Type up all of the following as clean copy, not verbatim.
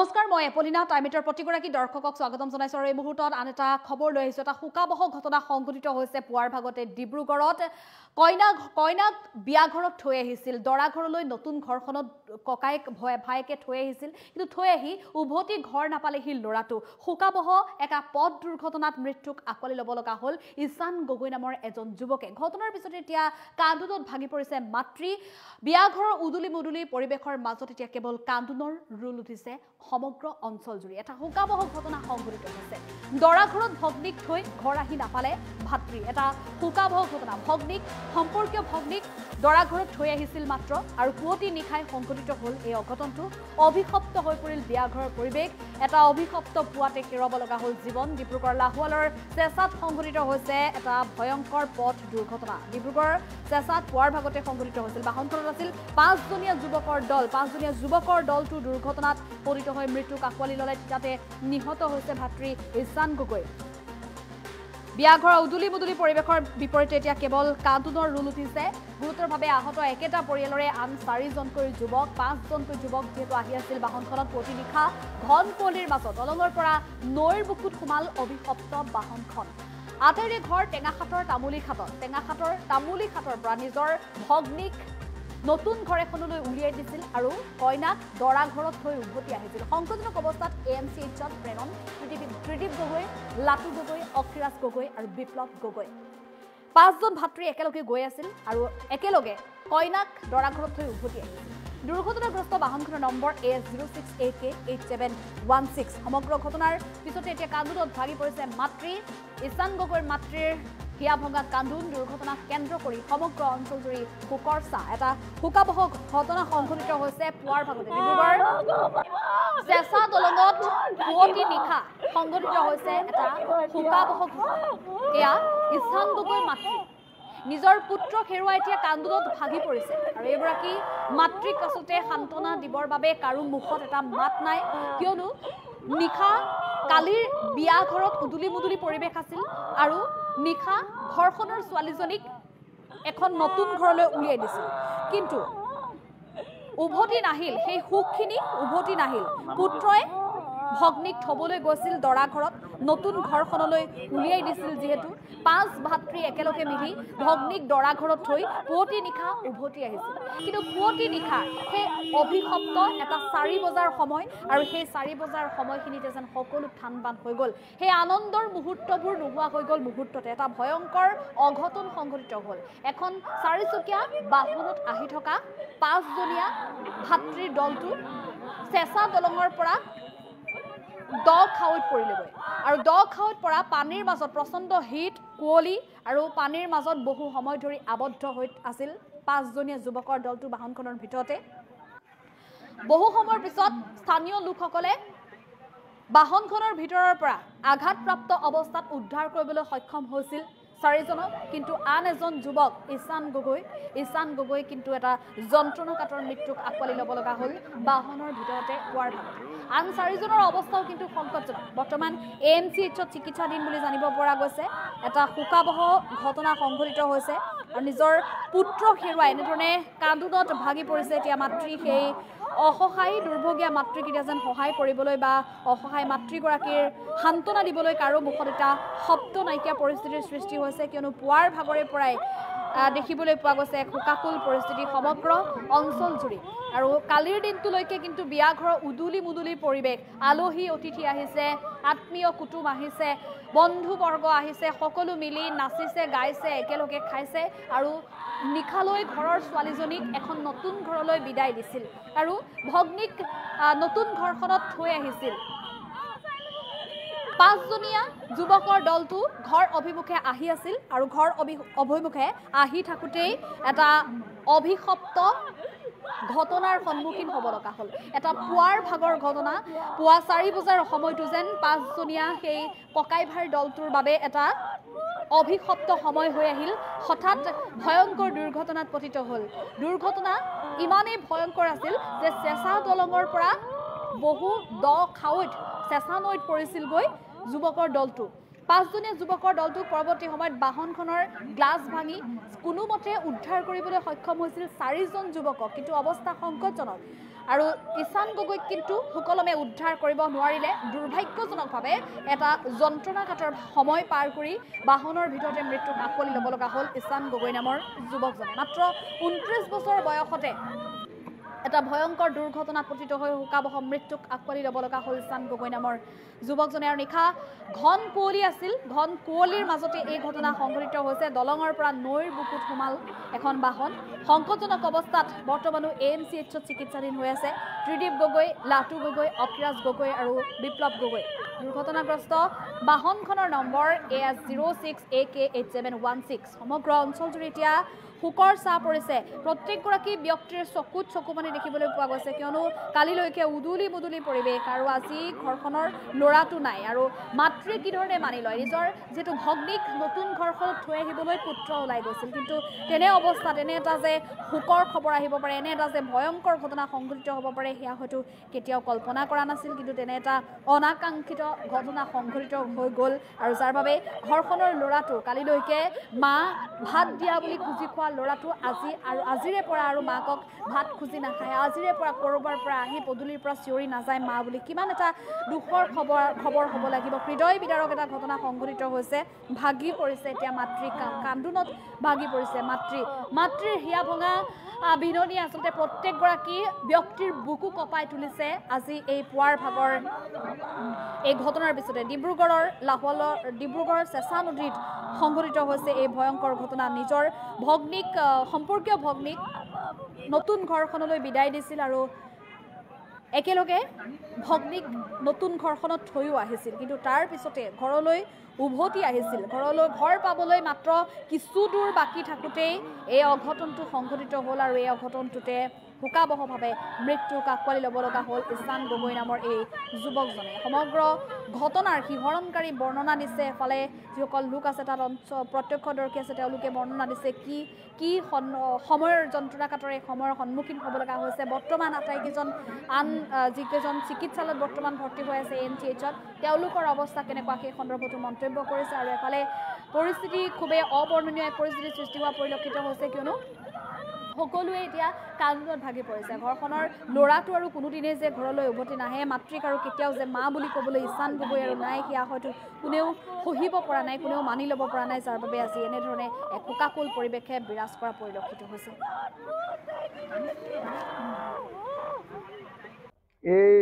নমস্কাৰ মই এপলিনা টাইমিটাৰ প্ৰতিগৰাকী দৰ্শকক স্বাগতম জনাইছো আৰু এই মুহূৰ্তত আন এটা খবৰ লৈ আহিছো এটা হুকাবহ ঘটনা সংঘটিত হৈছে পুৱাৰ ভাগতে ডিব্ৰুগড়ত কইনাক বিয়া ঘৰত থৈ আহিছিল দৰা ঘৰলৈ নতুন ঘৰখনত ককাইক ভাইকে থৈ আহিছিল কিন্তু থৈ আহি উভতি ঘৰ নাপালেহি লৰাটো হুকাবহ এটা পথ দুৰ্ঘটনাত মৃত্যুক আকলি ল'ব লগা হ'ল ঈশান গগৈ নামৰ এজন যুৱকে ঘটনাৰ পিছতে এতিয়া কান্দোনত ভাগি পৰিছে মাতৃ বিয়া ঘৰৰ উদুলি মুদুলি পৰিৱেশৰ মাজত এতিয়া কেৱল কান্দোনৰ ৰোল উঠিছে সমগ্ৰ অঞ্চল জুৰি এটা হুকাবহ ঘটনা সংঘটিত হৈছে দৰা ঘৰত ভগ্নিক থৈ ঘৰ আহি নাপালে ভাতৃ এটা হুকাবহ ঘটনা ভগ্নিক সম্পৰ্কীয় ভগ্নিক দৰা ঘৰত থৈ আহিছিল মাত্ৰ আৰু পুৱতি নিশাই সংঘটিত হ'ল এই অঘটনটো অভিশপ্ত হৈ পৰিল বিয়া ঘৰৰ পৰিৱেশ এটা অভিশপ্ত পুৱাতে হেৰুৱাব লগা হ'ল জীৱন ডিব্ৰুগড় লাহোৱালৰ চেঁচাত সংঘটিত হৈছে এটা ভয়ংকৰ পথ দুৰ্ঘটনা ডিব্ৰুগড় চেঁচাত পুৱাৰ ভাগতে সংঘটিত হৈছিল বাহনখনত আছিল পাঁচজনীয়া যুৱকৰ দলটো দুৰ্ঘটনাত পতিত হৈ মৃত্যুক আকোৱালি ল'লে তাতে নিহত হৈছে ভাতৃ ঈশান গগৈ বিয়া ঘৰৰ উদুলি মুদুলি পৰিৱেশৰ বিপৰীতে এতিয়া কেৱল কান্দোনৰ ৰোল উঠিছে গুৰুতৰভাৱে আহত একেটা পৰিয়ালৰে আন 4জনকৈ যুৱক 5জনকৈ যুৱক যিহেতু আহি আছিল বাহনখনত প্ৰতি নিশা ঘন কুঁৱলীৰ মাজত দলঙৰ পৰা নৈৰ বুকুত সোমাল অভিশপ্ত বাহনখন আটাইৰে ঘৰ টেঙাখাটৰ তামুলী খাটৰ পৰা নিজৰ ভগ্নিক নতুন ঘৰ এখনলৈ উলিয়াই দিছিল আৰু কইনাক দৰা ঘৰত থৈ উভতি আহিছিল সংকটজনক অৱস্থাত AMCHত প্ৰেৰণ ত্ৰিদীপ গগৈ লাটু গগৈ অক্ষিৰাজ গগৈ আৰু বিপ্লৱ গগৈ 5জন ভাতৃ একেলগে গৈ আছিল আৰু একেলগে কইনাক দৰা ঘৰত থৈ উভতি আহিছিল দুৰ্ঘটনাগ্ৰস্ত বাহনখনৰ নম্বৰ AS06AK8716 সমগ্ৰ ঘটনাৰ পিছতে এতিয়া কান্দোনত ভাগি পৰিছে মাতৃ ঈশান গগৈৰ মাতৃৰ হিয়া ভঙা কান্দোন দুৰ্ঘটনাক কেন্দ্ৰ কৰি সমগ্ৰ অঞ্চল জুৰি শোকৰ ছাঁ এটা হুকাবহ ঘটনা সংঘটিত হৈছে পুৱাৰ ভাগতে ডিব্ৰুগড় চেঁচা দলঙত পুৱতি নিশা সংঘটিত হৈছে এটা হুকাবহ এয়া ঈশান গগৈ মাতৃ নিজৰ পুত্ৰক হেৰুৱাই এতিয়া কান্দোনত ভাগি পৰিছে আৰু এইগৰাকী মাতৃক আচলতে সান্তনা দিবৰ বাবে কাৰো মুখত এটা মাত নাই কিয়নো নিশা কালিৰ বিয়া ঘৰত উদুলি মুদুলি পৰিৱেশ আছিল আৰু নিশা ঘৰখনৰ ছোৱালীজনীক এখন নতুন ঘৰলৈ উলিয়াই দিছিল কিন্তু উভতি নাহিল সেই সুখখিনি উভতি নাহিল পুত্ৰই ভগ্নিক থবলৈ গৈছিল দৰা ঘৰত নতুন ঘৰখনলৈ উলিয়াই দিছিল যিহেতু 5 ভাতৃ একেলগে মিলি ভগ্নিক দৰা ঘৰত থৈ পুৱতি নিশা উভতি আহিছিল কিন্তু পুৱতি নিশা সেই অভিশপ্ত এটা 4 বজাৰ সময় আৰু সেই 4 বজাৰ সময়খিনিতে যেন সকলো ঠান বান হৈ গ'ল সেই আনন্দৰ মুহূৰ্তবোৰ নোহোৱা হৈ গ'ল মুহূৰ্ততে এটা ভয়ংকৰ অঘটন সংঘটিত হ'ল এখন 4চকীয়া বাহনত আহি থকা 5জনীয়া ভাতৃৰ দলটো চেঁচা দলঙৰ পৰা দ খাৱৈত পৰিলেগৈ আৰু দ খাৱৈত পৰা পানীৰ মাজত প্ৰচণ্ড হিট কুঁৱলী আৰু পানীৰ মাজত বহু সময় ধৰি আবদ্ধ হৈ আছিল 5জনীয়া যুৱকৰ দলটো বাহনখনৰ ভিতৰতে বহু সময়ৰ পিছত স্থানীয় লোকসকলে বাহনখনৰ ভিতৰৰ পৰা আঘাতপ্ৰাপ্ত অৱস্থাত উদ্ধাৰ কৰিবলৈ সক্ষম হৈছিল 4জনক কিন্তু আন এজন যুৱক ঈশান গগৈ কিন্তু এটা যন্ত্ৰণাকাতৰ মৃত্যুক আকোৱালি ল'ব লগা হ'ল বাহনৰ ভিতৰতে পুৱাৰ ভাগত আন 4জনৰ অৱস্থাও কিন্তু সংকটজনক বৰ্তমান AMCHত চিকিৎসাধীন বুলি জানিব পৰা গৈছে এটা হুকাবহ ঘটনা সংঘটিত হৈছে আৰু নিজৰ পুত্ৰক হেৰুৱাই এনেধৰণে কান্দোনত ভাগি পৰিছে এতিয়া মাতৃ সেই অসহায় দুৰ্ভগীয়া মাতৃক এতিয়া যেন সহায় কৰিবলৈ বা অসহায় মাতৃগৰাকীৰ সান্তনা দিবলৈ কাৰো মুখত এটা শব্দ নাইকিয়া পৰিস্থিতিৰ সৃষ্টি হৈছে কিয়নো পুৱাৰ ভাগৰে পৰাই দেখিবলৈ পোৱা গৈছে এক হুকাকুল পৰিস্থিতি সমগ্ৰ অঞ্চল জুৰি আৰু কালিৰ দিনটোলৈকে কিন্তু বিয়া ঘৰৰ উদুলি মুদুলি পৰিৱেশ আলহী অতিথি আহিছে আত্মীয় কুটুম আহিছে বন্ধুবৰ্গ আহিছে সকলো মিলি নাচিছে গাইছে একেলগে খাইছে আৰু নিশালৈ ঘৰৰ ছোৱালীজনীক এখন নতুন ঘৰলৈ বিদায় দিছিল আৰু ভগ্নিক নতুন ঘৰখনত থৈ আহিছিল 5জনীয়া যুৱকৰ দলটো ঘৰ অভিমুখে আহি আছিল আৰু ঘৰ অভিমুখে আহি থাকোঁতেই এটা অভিশপ্ত ঘটনাৰ সন্মুখীন হ'ব লগা হ'ল এটা পুৱাৰ ভাগৰ ঘটনা পুৱা 4 বজাৰ সময়টো যেন 5জনীয়া সেই ককাই ভাইৰ দলটোৰ বাবে এটা অভিশপ্ত সময় হৈ আহিল হঠাৎ ভয়ংকৰ দুৰ্ঘটনাত পতিত হ'ল দুৰ্ঘটনা ইমানেই ভয়ংকৰ আছিল যে চেঁচা দলঙৰ পৰা বহু দ খাৱৈত চেঁচা নৈত পৰিছিলগৈ যুৱকৰ দলটো 5জনীয়া যুৱকৰ দলটোক পৰৱৰ্তী সময়ত বাহনখনৰ গ্লাছ ভাঙি কোনোমতে উদ্ধাৰ কৰিবলৈ সক্ষম হৈছিল 4জন যুৱকক কিন্তু অৱস্থা সংকটজনক আৰু ঈশান গগৈক কিন্তু সুকলমে উদ্ধাৰ কৰিব নোৱাৰিলে। দুৰ্ভাগ্যজনকভাৱে এটা যন্ত্ৰণাঘাতৰ সময় পাৰ কৰি বাহনৰ ভিতৰতে মৃত্যুক আঁকোৱালি ল'ব লগা হ'ল ঈশান গগৈ নামৰ যুৱকজনে। মাত্ৰ 29 বছৰ বয়সতে এটা ভয়ংকৰ দুৰ্ঘটনাত পতিত হৈ শোকাবহ মৃত্যুক আঁকোৱালি ল'ব লগা হ'ল ঈশান গগৈ নামৰ যুৱকজনে। আৰু নিশা ঘন কুঁৱলী আছিল, ঘন কুঁৱলীৰ মাজতে এই ঘটনা সংঘটিত হৈছে। দলঙৰ পৰা নৈৰ বুকুত সোমাল এখন বাহন। সংকটজনক অৱস্থাত বৰ্তমানো AMCHত চিকিৎসাধীন হৈ আছে ত্ৰিদীপ গগৈ, লাটু গগৈ, অকিৰাজ গগৈ আৰু বিপ্লৱ গগৈ। দুৰ্ঘটনাগ্ৰস্ত বাহনখনৰ নম্বৰ AS 06AK8716। সমগ্ৰ অঞ্চলজুৰি এতিয়া শোকৰ ছাঁ পৰিছে। প্ৰত্যেকগৰাকী ব্যক্তিৰ চকুত চকুপানী দেখিবলৈ পোৱা গৈছে, কিয়নো কালিলৈকে উদুলি মুদুলি পৰিৱেশ আৰু আজি ঘৰখনৰ ল'ৰাটো নাই। আৰু মাতৃয়ে কি ধৰণে মানি লয়, নিজৰ যিটো ভগ্নীক নতুন ঘৰখনত থৈ আহিবলৈ পুত্ৰ ওলাই গৈছিল, কিন্তু তেনে অৱস্থাত এনে এটা যে শোকৰ খবৰ আহিব পাৰে, এনে এটা যে ভয়ংকৰ ঘটনা সংঘটিত হ'ব পাৰে, সেয়া হয়তো কেতিয়াও কল্পনা কৰা নাছিল। কিন্তু তেনে এটা অনাকাংক্ষিত ঘটনা সংঘটিত হৈ গ'ল, আৰু যাৰ বাবে ঘৰখনৰ ল'ৰাটো কালিলৈকে মা ভাত দিয়া বুলি খুজি খোৱা ল'ৰাটো আজিৰে পৰা আৰু মাকক ভাত খুজি নাখায়, আজিৰে পৰা ক'ৰবাৰ পৰা আহি পদূলিৰ পৰা চিঞৰি নাযায় মা বুলি। কিমান এটা দুখৰ খবৰ হ'ব লাগিব। হৃদয় বিদাৰক এটা ঘটনা সংঘটিত হৈছে। ভাগি পৰিছে এতিয়া মাতৃ, কান্দোনত ভাগি পৰিছে মাতৃৰ হিয়া ভঙা বিননি আচলতে প্ৰত্যেকগৰাকী ব্যক্তিৰ বুকু কঁপাই তুলিছে আজি এই পুৱাৰ ভাগৰ এই ঘটনাৰ পিছতে। ডিব্ৰুগড়ৰ চেঁচা নদীত সংঘটিত হৈছে এই ভয়ংকৰ ঘটনা। নিজৰ ভগ্নীক, সম্পৰ্কীয় ভগ্নীক নতুন ঘৰখনলৈ বিদায় দিছিল আৰু একেলগে ভগ্নীক নতুন ঘৰখনত থৈও আহিছিল, কিন্তু তাৰ পিছতে ঘৰলৈ উভতি আহিছিল। ঘৰ পাবলৈ মাত্ৰ কিছু দূৰ বাকী থাকোঁতেই এই অঘটনটো সংঘটিত হ'ল, আৰু এই অঘটনটোতে শোকাবহভাৱে মৃত্যুক আঁকোৱালি ল'ব লগা হ'ল ঈশান গগৈ নামৰ এই যুৱকজনে। সমগ্ৰ ঘটনাৰ শিহৰণকাৰী বৰ্ণনা দিছে। এফালে যিসকল লোক আছে তাত প্ৰত্যক্ষদৰ্শী আছে, তেওঁলোকে বৰ্ণনা দিছে কি সময়ৰ যন্ত্ৰণাঘাতৰে সময়ৰ সন্মুখীন হ'ব লগা হৈছে। বৰ্তমান যিকেইজন চিকিৎসালয়ত বৰ্তমান ভৰ্তি হৈ আছে AMCHত, তেওঁলোকৰ অৱস্থা কেনেকুৱা সেই সন্দৰ্ভতো মন্তব্য কৰিছে। আৰু এফালে পৰিস্থিতি খুবেই অবৰ্ণনীয় এক পৰিস্থিতিৰ সৃষ্টি হোৱা পৰিলক্ষিত হৈছে, কিয়নো সকলোৱে এতিয়া কান্দোনত ভাগি পৰিছে। ঘৰখনৰ ল'ৰাটো আৰু কোনোদিনেই যে ঘৰলৈ উভতি নাহে, মাতৃক আৰু কেতিয়াও যে মা বুলি ক'বলৈ ঈশান গগৈ আৰু নাই, সেয়া হয়তো কোনেও সহিব পৰা নাই, কোনেও মানি ল'ব পৰা নাই, যাৰ বাবে আজি এনেধৰণে এক শোকাকুল পৰিৱেশে বিৰাজ কৰা পৰিলক্ষিত হৈছে। এই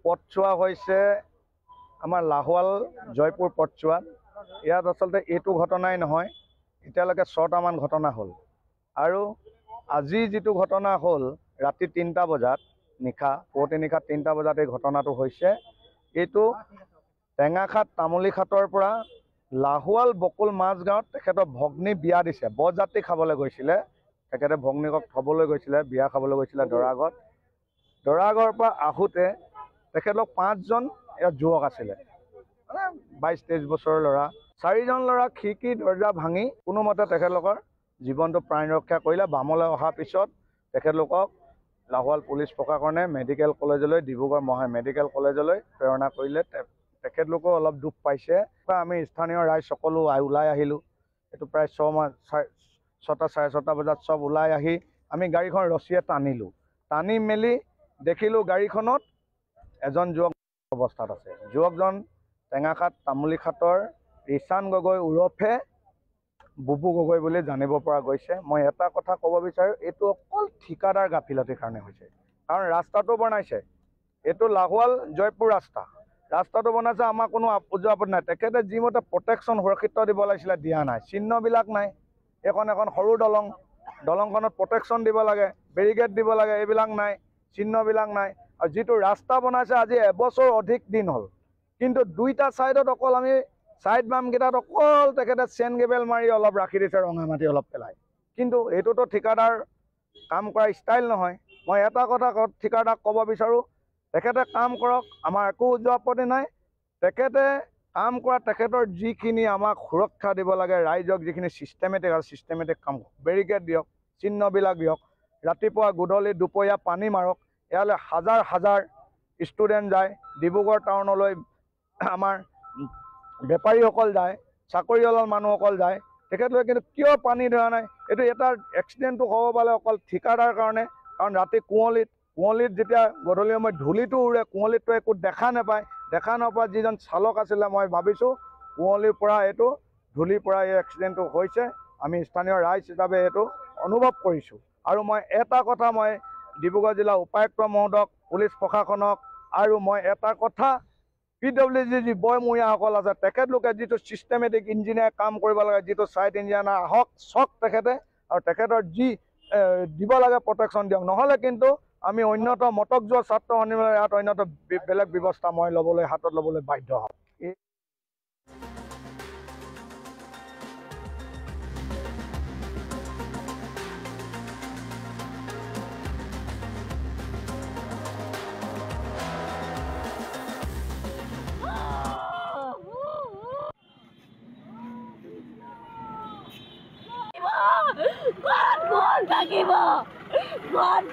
পথছোৱা হৈছে আমাৰ লাহোৱাল জয়পুৰ পথছোৱা। ইয়াত আচলতে এইটো ঘটনাই নহয়, এতিয়ালৈকে 6টামান ঘটনা হ'ল। আৰু আজি যিটো ঘটনা হ'ল ৰাতি 3টা বজাত, পুৱতি নিশা 3টা বজাত এই ঘটনাটো হৈছে। এইটো টেঙাখাট তামুলীখাটৰ পৰা লাহোৱাল বকুল মাজগাঁৱত তেখেতৰ ভগ্নী বিয়া দিছে, বৰযাত্ৰী খাবলৈ গৈছিলে। তেখেতে ভগ্নীকক থ'বলৈ গৈছিলে, বিয়া খাবলৈ গৈছিলে দৰাঘৰৰ পৰা আহোঁতে তেখেতলোক 5জন ইয়াত যুৱক আছিলে, মানে 22-23 বছৰৰ ল'ৰা। 4জন ল'ৰা খিৰিকী দৰ্জা ভাঙি কোনোমতে তেখেতলোকৰ জীৱনটো প্ৰাণ ৰক্ষা কৰিলে। বামলৈ অহাৰ পিছত তেখেতলোকক লাহোৱাল পুলিচ প্ৰশাসনে মেডিকেল কলেজলৈ, ডিব্ৰুগড় মেডিকেল কলেজলৈ প্ৰেৰণা কৰিলে। তেখেতলোকেও অলপ দুখ পাইছে। আমি স্থানীয় ৰাইজ সকলো ওলাই আহিলোঁ। এইটো প্ৰায় 6টা 6:30 বজাত চব ওলাই আহি আমি গাড়ীখন ৰছীয়ে টানিলোঁ। টানি মেলি দেখিলোঁ গাড়ীখনত এজন যুৱক অৱস্থাত আছে। যুৱকজন টেঙাখাট তামুলীখাটৰ ঈশান গগৈ ওৰফে বুবু গগৈ বুলি জানিব পৰা গৈছে। মই এটা কথা ক'ব বিচাৰোঁ, এইটো অকল ঠিকাদাৰ গাফিলতিৰ কাৰণে হৈছে। কাৰণ ৰাস্তাটো বনাইছে, এইটো লাহোৱাল জয়পুৰ ৰাস্তাটো বনাইছে, আমাৰ কোনো আপত্তি নাই। তেখেতে যিমতে প্ৰটেকশ্যন সুৰক্ষিত দিব লাগিছিলে দিয়া নাই, চিহ্নবিলাক নাই। এখন সৰু দলংখনত প্ৰটেকশ্যন দিব লাগে, বেৰিকেড দিব লাগে, এইবিলাক নাই, চিহ্নবিলাক নাই। আৰু যিটো ৰাস্তা বনাইছে আজি এবছৰ অধিক দিন হ'ল, কিন্তু 2টা ছাইডত অকল আমি ছাইড বামকেইটাত অকল তেখেতে চেন গেবেল মাৰি অলপ ৰাখি দিছে, ৰঙা মাটি অলপ পেলাই। কিন্তু এইটোতো ঠিকাদাৰ কাম কৰা ষ্টাইল নহয়। মই এটা কথা ঠিকাদাৰক ক'ব বিচাৰোঁ, তেখেতে কাম কৰক, আমাৰ একো আপত্তি নাই। তেখেতে কাম কৰা, তেখেতৰ যিখিনি আমাক সুৰক্ষা দিব লাগে, ৰাইজক যিখিনি ছিষ্টেমেটিক কাম কৰক, বেৰিকেড দিয়ক, চিহ্নবিলাক দিয়ক, ৰাতিপুৱা গধূলি দুপৰীয়া পানী মাৰক। ইয়ালৈ হাজাৰ ষ্টুডেণ্ট যায়, ডিব্ৰুগড় টাউনলৈ আমাৰ বেপাৰীসকল যায়, চাকৰিয়ালৰ মানুহসকল যায়, তেখেতলোকে কিন্তু কিয় পানী ধৰা নাই? এইটো এটা এক্সিডেণ্টটো হ'ব পালে অকল ঠিকাদাৰ কাৰণে, কাৰণ ৰাতি কুঁৱলীত কুঁৱলীত যেতিয়া গধূলি সময়ত ধূলিটো উৰে, কুঁৱলীটো একো দেখা নাপায় যিজন চালক আছিলে, মই ভাবিছোঁ কুঁৱলীৰ পৰা এইটো ধূলিৰ পৰা এই এক্সিডেণ্টটো হৈছে। আমি স্থানীয় ৰাইজ হিচাপে এইটো অনুভৱ কৰিছোঁ। আৰু মই এটা কথা মই ডিব্ৰুগড় জিলা উপায়ুক্ত মহোদয়ক, পুলিচ প্ৰশাসনক আৰু মই এটা কথা PWD যি বয়মূৰীয়াসকল আছে, তেখেতলোকে যিটো ছিষ্টেমেটিক ইঞ্জিনিয়াৰ কাম কৰিব লাগে, যিটো ছাইট ইঞ্জিনিয়াৰ আহক চাওক তেখেতে, আৰু তেখেতৰ যি দিব লাগে প্ৰটেকশ্যন দিয়ক। নহ'লে কিন্তু আমি অন্যতম মটক যোৱা ছাত্ৰ সন্মিলনৰ ইয়াত অন্যতম বেলেগ ব্যৱস্থা মই হাতত ল'বলৈ বাধ্য হ'ম।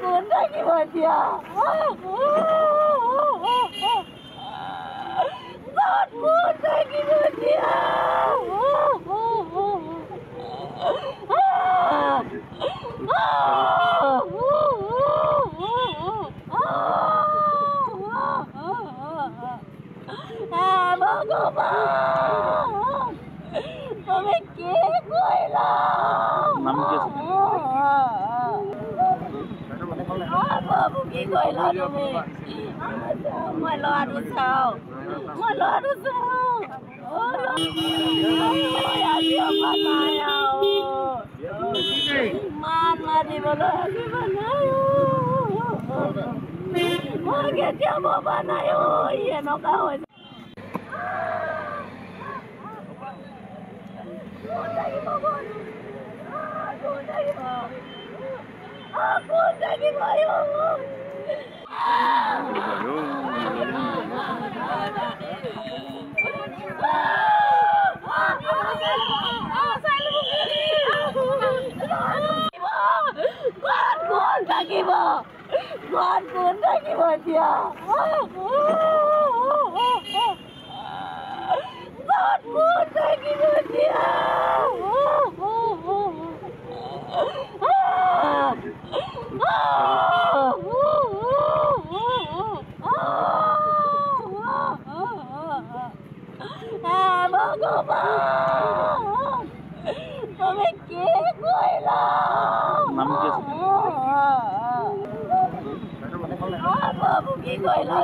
কোন থাকিব এতিয়া কোন থাকিব এতিয়া ভগৱান তুমি কি কৰিলা? বাবু কি কৰিলা তুমি? মই ল'ৰাটো চাওঁ, ইমান মাতিবলৈ আহিব নাই, মই কেতিয়াও ভবা নাই এনেকুৱা হৈছে। কোন থাকিব এতিয়া? কোন থাকিব এতিয়া? ভগৱান তুমি কি কৰিলা? বাবু কি কৰিলা?